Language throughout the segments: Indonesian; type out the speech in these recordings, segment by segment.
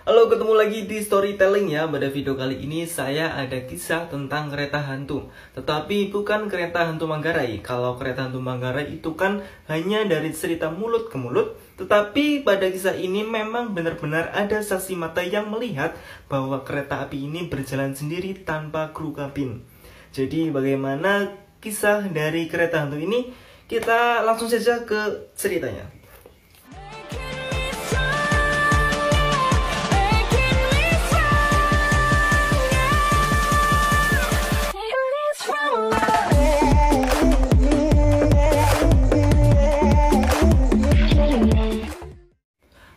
Halo, ketemu lagi di storytelling ya. Pada video kali ini saya ada kisah tentang kereta hantu. Tetapi bukan kereta hantu Manggarai. Kalau kereta hantu Manggarai itu kan hanya dari cerita mulut ke mulut. Tetapi pada kisah ini memang benar-benar ada saksi mata yang melihat bahwa kereta api ini berjalan sendiri tanpa kru kabin. Jadi bagaimana kisah dari kereta hantu ini? Kita langsung saja ke ceritanya.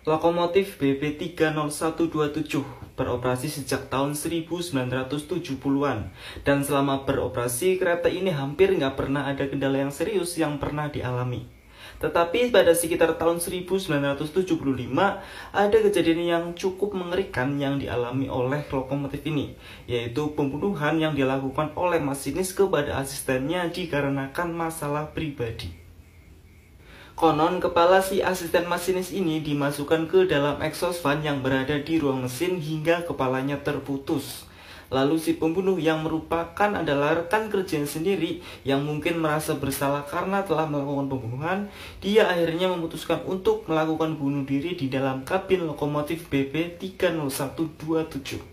Lokomotif BP 30127 beroperasi sejak tahun 1970-an. Dan selama beroperasi, kereta ini hampir nggak pernah ada kendala yang serius yang pernah dialami. Tetapi pada sekitar tahun 1975, ada kejadian yang cukup mengerikan yang dialami oleh lokomotif ini, yaitu pembunuhan yang dilakukan oleh masinis kepada asistennya dikarenakan masalah pribadi. Konon, kepala si asisten masinis ini dimasukkan ke dalam exhaust fan yang berada di ruang mesin hingga kepalanya terputus. Lalu si pembunuh yang merupakan adalah rekan kerjanya sendiri yang mungkin merasa bersalah karena telah melakukan pembunuhan, dia akhirnya memutuskan untuk melakukan bunuh diri di dalam kabin lokomotif BP 30127.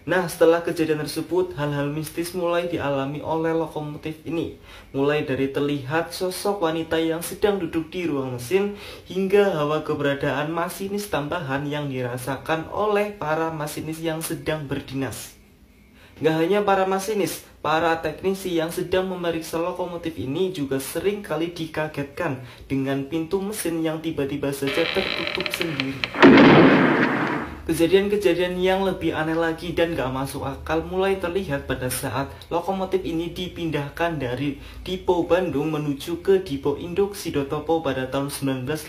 Nah, setelah kejadian tersebut, hal-hal mistis mulai dialami oleh lokomotif ini. Mulai dari terlihat sosok wanita yang sedang duduk di ruang mesin, hingga hawa keberadaan masinis tambahan yang dirasakan oleh para masinis yang sedang berdinas. Gak hanya para masinis, para teknisi yang sedang memeriksa lokomotif ini juga sering kali dikagetkan dengan pintu mesin yang tiba-tiba saja tertutup sendiri. Kejadian-kejadian yang lebih aneh lagi dan gak masuk akal mulai terlihat pada saat lokomotif ini dipindahkan dari Dipo Bandung menuju ke Dipo Induk Sidotopo pada tahun 1985.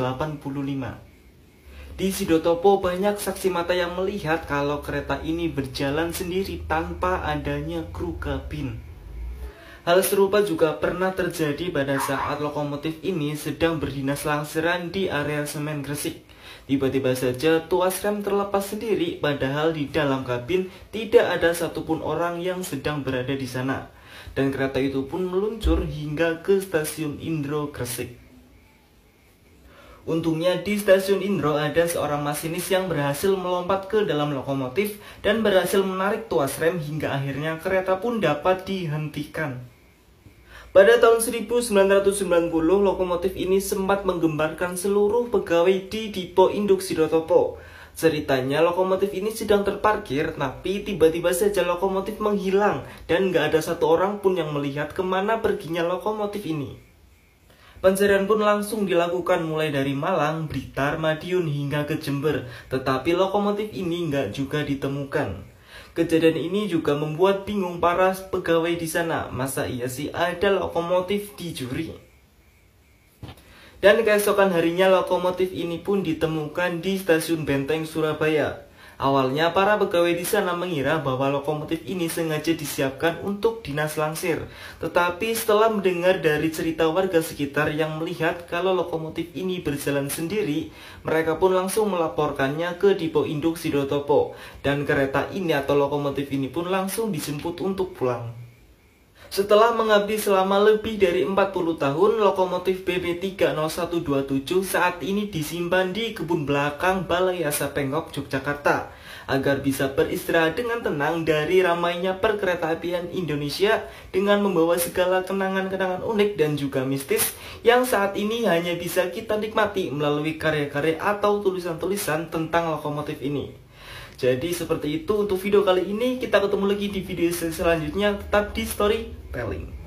Di Sidotopo banyak saksi mata yang melihat kalau kereta ini berjalan sendiri tanpa adanya kru kabin. Hal serupa juga pernah terjadi pada saat lokomotif ini sedang berdinas langsiran di area Semen Gresik. Tiba-tiba saja tuas rem terlepas sendiri, padahal di dalam kabin tidak ada satupun orang yang sedang berada di sana. Dan kereta itu pun meluncur hingga ke stasiun Indro Gresik. Untungnya di stasiun Indro ada seorang masinis yang berhasil melompat ke dalam lokomotif dan berhasil menarik tuas rem hingga akhirnya kereta pun dapat dihentikan. Pada tahun 1990, lokomotif ini sempat menggemparkan seluruh pegawai di Dipo Induk Sidotopo. Ceritanya, lokomotif ini sedang terparkir, tapi tiba-tiba saja lokomotif menghilang dan gak ada satu orang pun yang melihat kemana perginya lokomotif ini. Pencarian pun langsung dilakukan mulai dari Malang, Blitar, Madiun hingga ke Jember, tetapi lokomotif ini gak juga ditemukan. Kejadian ini juga membuat bingung para pegawai di sana. Masa iya sih ada lokomotif dicuri? Dan keesokan harinya lokomotif ini pun ditemukan di stasiun Benteng, Surabaya. Awalnya para pegawai di sana mengira bahwa lokomotif ini sengaja disiapkan untuk dinas langsir. Tetapi setelah mendengar dari cerita warga sekitar yang melihat kalau lokomotif ini berjalan sendiri, mereka pun langsung melaporkannya ke Dipo Induk Sidotopo. Dan kereta ini atau lokomotif ini pun langsung dijemput untuk pulang. Setelah mengabdi selama lebih dari 40 tahun, lokomotif BP 30127 saat ini disimpan di kebun belakang Balai Yasa Pengkop, Yogyakarta, agar bisa beristirahat dengan tenang dari ramainya perkeretaapian Indonesia dengan membawa segala kenangan-kenangan unik dan juga mistis yang saat ini hanya bisa kita nikmati melalui karya-karya atau tulisan-tulisan tentang lokomotif ini. Jadi seperti itu untuk video kali ini. Kita ketemu lagi di video selanjutnya. Tetap di storytelling.